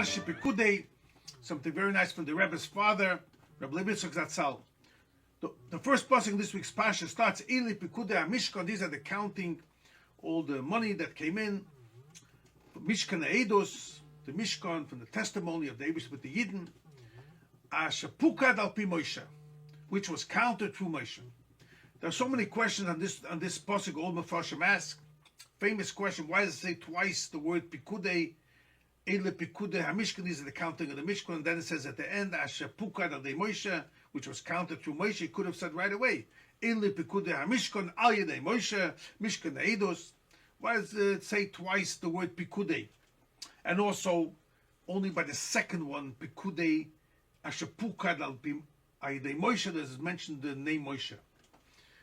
Parshas Pekudei, something very nice from the Rebbe's father, Rabbi Yitzchok Zatzal. The first passage in this week's Parsha starts, Eli Pekudei HaMishkan. These are the counting, all the money that came in. Mishkan Eidos, the Mishkan from the testimony of David with the Yidden. Asher Pukad al Pi Moshe, which was counted through Moshe. There are so many questions on this passage. All Mefarshim ask. Famous question: why does it say twice the word Pekudei? Ele Pekudei HaMishkan. These are the counting of the Mishkan. And then it says at the end, Asher Pukad al Moshe, which was counted through Moshe. He could have said right away, Ele Pekudei HaMishkan al Yedei Moshe Mishkan Eidos. Why does it say twice the word Pekudei? And also, only by the second one, Pekudei Asher Pukad al Yedei Moshe, there's mentioned the name Moshe.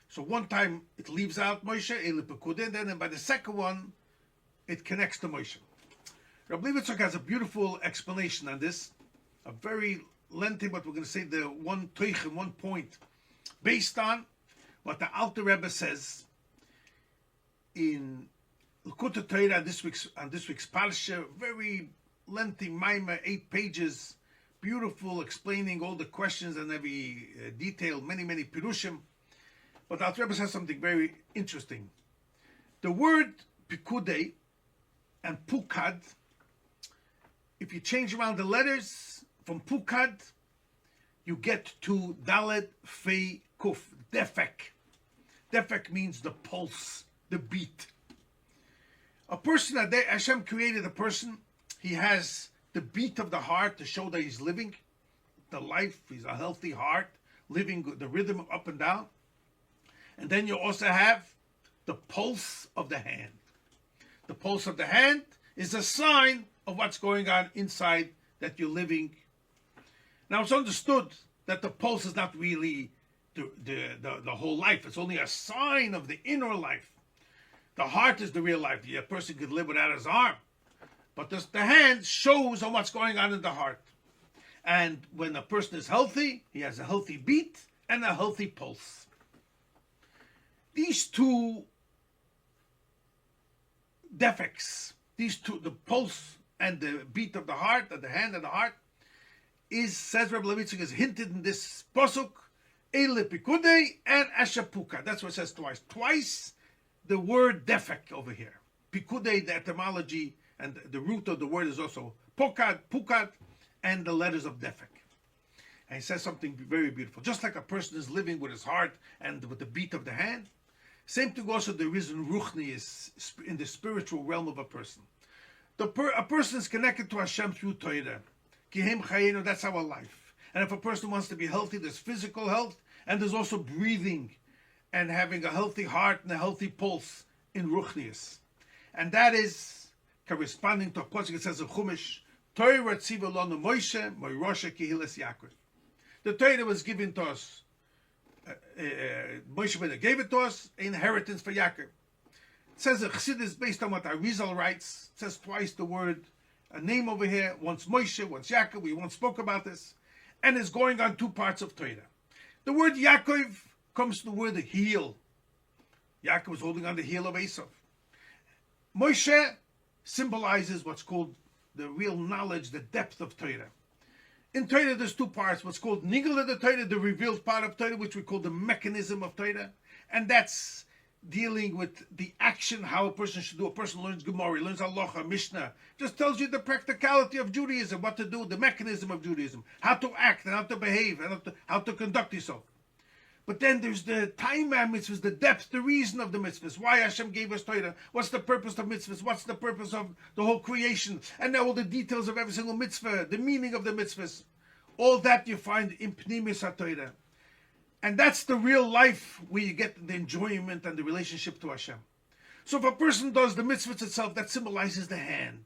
So one time it leaves out Moshe, Ele Pekudei, and then by the second one, it connects to Moshe. Rabbi Yitzchok has a beautiful explanation on this, a very lengthy, but we're going to say the one toich, one point, based on what the Alter Rebbe says in L'Kutei Torah on this week's Parsha, very lengthy Maimah, 8 pages, beautiful, explaining all the questions and every detail, many Pirushim. But the Alter Rebbe says something very interesting. The word Pekudei and Pukad, if you change around the letters from Pukad, you get to Dalet Fei Kuf, Defek. Defek means the pulse, the beat. A person that Hashem created a person, he has the beat of the heart to show that he's living, the life, he's a healthy heart, living the rhythm up and down. And then you also have the pulse of the hand. The pulse of the hand is a sign of what's going on inside that you're living. Now it's understood that the pulse is not really the whole life. It's only a sign of the inner life. The heart is the real life. A person could live without his arm. But the hand shows on what's going on in the heart. And when a person is healthy, he has a healthy beat and a healthy pulse. These two defects, the pulse and the beat of the heart, and the hand and the heart, says Rebbe Levitzig, is hinted in this pasuk, Ele Pekudei and Asher Pukad. That's what it says twice. Twice the word defect over here. Pekudei, the etymology, and the root of the word is also Pukad, and the letters of defect. And he says something very beautiful. Just like a person is living with his heart and with the beat of the hand, same thing also there is in Ruchni, is in the spiritual realm of a person. A person is connected to Hashem through Torah. Kihem Chayenu, that's our life. And if a person wants to be healthy, there's physical health, and there's also breathing, and having a healthy heart and a healthy pulse in Ruchnius. And that is corresponding to a pasuk. It says in Chumash, Torah tziva lanu Moshe, Moiroshe Kehilas Yaakov. The Torah was given to us. Moshe Rabbeinu gave it to us, inheritance for Yaakov. It says a Chassidus based on what Arizal writes. It says twice the word, a name over here, once Moshe, once Yaakov. We once spoke about this. And it's going on 2 parts of Torah. The word Yaakov comes from the word heel. Yaakov was holding on the heel of Esav. Moshe symbolizes what's called the real knowledge, the depth of Torah. In Torah, there's 2 parts. What's called Nigla the Torah, the revealed part of Torah, which we call the mechanism of Torah. And that's dealing with the action, how a person should do. A person learns Gemara, learns Halacha, Mishnah. Just tells you the practicality of Judaism, what to do, the mechanism of Judaism, how to act and how to behave and how to conduct yourself. But then there's the time mitzvahs, the depth, the reason of the mitzvahs. Why Hashem gave us Torah. What's the purpose of mitzvahs? What's the purpose of the whole creation? And now all the details of every single mitzvah, the meaning of the mitzvahs. All that you find in Pnimis HaTorah. And that's the real life where you get the enjoyment and the relationship to Hashem. So if a person does the mitzvahs itself, that symbolizes the hand.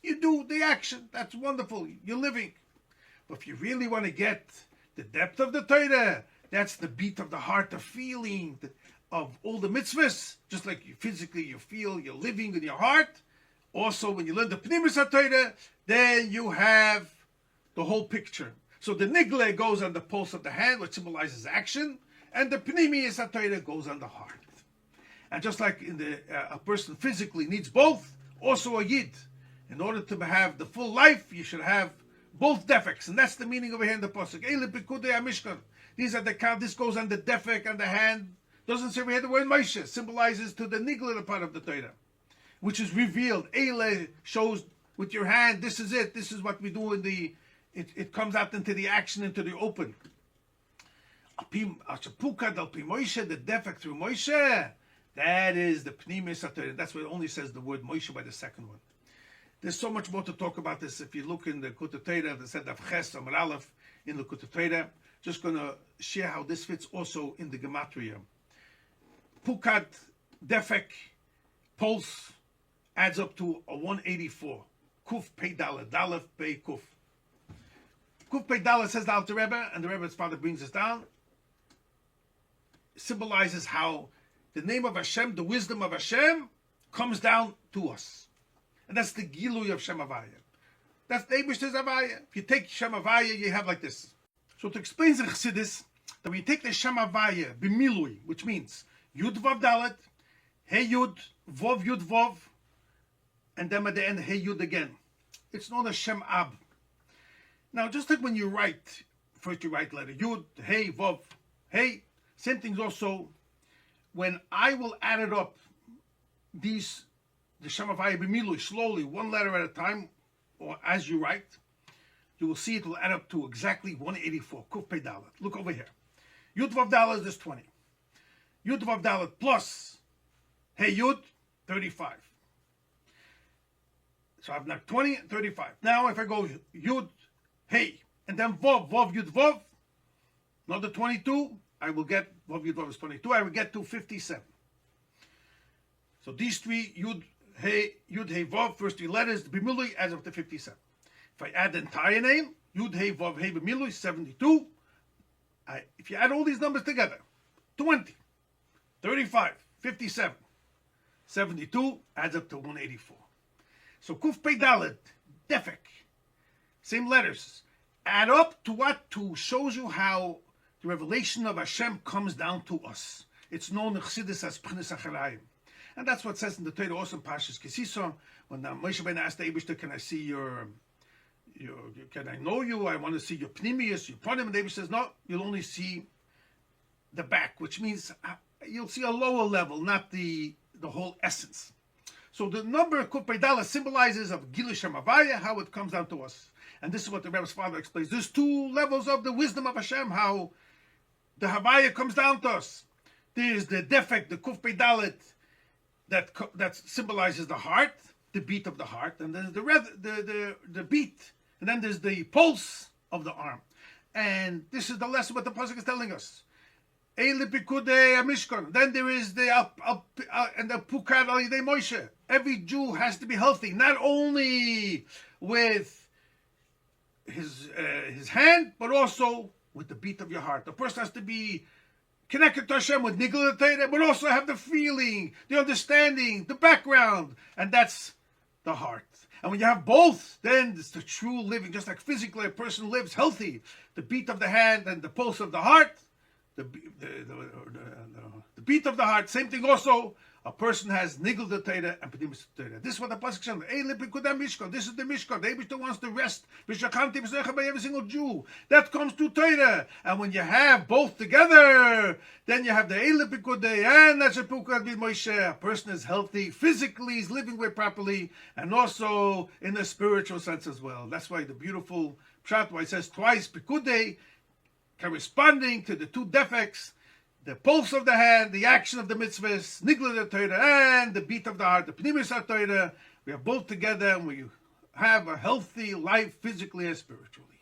You do the action. That's wonderful. You're living. But if you really want to get the depth of the Torah, that's the beat of the heart, the feeling of all the mitzvahs. Just like you physically, you feel, you're living in your heart. Also, when you learn the Pnimis HaTorah, then you have the whole picture. So the Nigle goes on the pulse of the hand, which symbolizes action, and the Pnimis HaTorah goes on the heart. And just like in a person physically needs both, also a Yid In order to have the full life, you should have both defects, and that's the meaning over here in the pasuk. Eile Pekudei HaMishkan. These are the count. This goes on the defek and the hand. Doesn't say over here the word Moshe. Symbolizes to the nigla part of the Torah, which is revealed. Eile shows with your hand. This is it. This is what we do in the. It comes out into the action, into the open. Ashapukad al pi Moshe, the defect through Moshe. That is the pnimis Torah. That's what it only says the word Moshe by the second one. There's so much more to talk about this. If you look in the Kutei Torah, the said of Ches Amar Aleph in the Kutei Torah, just going to share how this fits also in the Gematria. Pukad, Defek, Pulse adds up to a 184. Kuf Pei Dalet, Dalef Pei Kuf. Kuf Pei Dalet says the Alter Rebbe, and the Rebbe's father brings us down. Symbolizes how the name of Hashem, the wisdom of Hashem, comes down to us. And that's the Gilui of Shem Havaya. That's the Eibishter's Havaya. If you take Shem Havaya, you have like this. So to explain the Chassidus, that when you take the Shem Havaya, B'milui, which means Yud Vav Dalet, Hey Yud, Vov Yud Vov, and then at the end, Hey Yud again. It's known as Shem Ab. Now, just like when you write, first you write letter Yud, Hey, Vov, Hey, same things also, when I will add it up, these the Shem Havaya B'milui, slowly, one letter at a time, or as you write, you will see it will add up to exactly 184. Kuf Pei Dalet. Look over here. Yud Vav Dalet is 20. Yud Vav Dalet plus Hey Yud, 35. So I've knocked 20 and 35. Now if I go Yud, Hey, and then Vov, Vov, Yud, Vov, another 22, I will get, Vov, Yud, Vov is 22, I will get to 57. So these three, Yud, Hey, Vov, first three letters, B'milui adds up to 57. If I add the entire name, Yud, Hey, Vov, Hey, B'milui, 72. If you add all these numbers together, 20, 35, 57, 72 adds up to 184. So Kuf Pei Dalet, Defek, same letters, add up to what? To shows you how the revelation of Hashem comes down to us. It's known in Chassidus as P'chnis Acharayim. And that's what it says in the Torah also in Parshas Kisisa, when Moshe Rabbeinu asked the Eibishter, can I see your, can I know you? I want to see your pnimius, your panim. And the Eibishter says, no, you'll only see the back, which means you'll see a lower level, not the whole essence. So the number Kuf Pei Dalet symbolizes of Gilui Shem Havaya, how it comes down to us. And this is what the Rebbe's father explains. There's two levels of the wisdom of Hashem, how the Havaya comes down to us. There's the defect, the Kuf Pei Dalet, that symbolizes the heart, the beat of the heart, and there's the beat, and then there's the pulse of the arm. And this is the lesson what the pasuk is telling us. Eile Pekudei HaMishkan. Then there is the and the Pukad al Yidei Moshe. Every Jew has to be healthy, not only with his hand, but also with the beat of your heart. The person has to be connected to Hashem with Nigla Torah, but also have the feeling, the understanding, the background, and that's the heart. And when you have both, then it's the true living. Just like physically a person lives healthy, the beat of the hand and the pulse of the heart, the beat of the heart. Same thing also. A person has nigel the Torah and pnimis Torah. This is what the pasuk says. Eile Pekudei Mishkan. This is the Mishkan. The Eibishter wants to rest. V'shachanti b'secha by every single Jew. That comes to Torah. And when you have both together, then you have the Eile Pekudei and that's a Pukad with Moshe. A person is healthy physically, is living way properly, and also in the spiritual sense as well. That's why the beautiful pshat why it says twice Pekudei, corresponding to the two defects. The pulse of the hand, the action of the mitzvahs, nigla the Torah, and the beat of the heart, the pnimis Torah. We are both together and we have a healthy life physically and spiritually.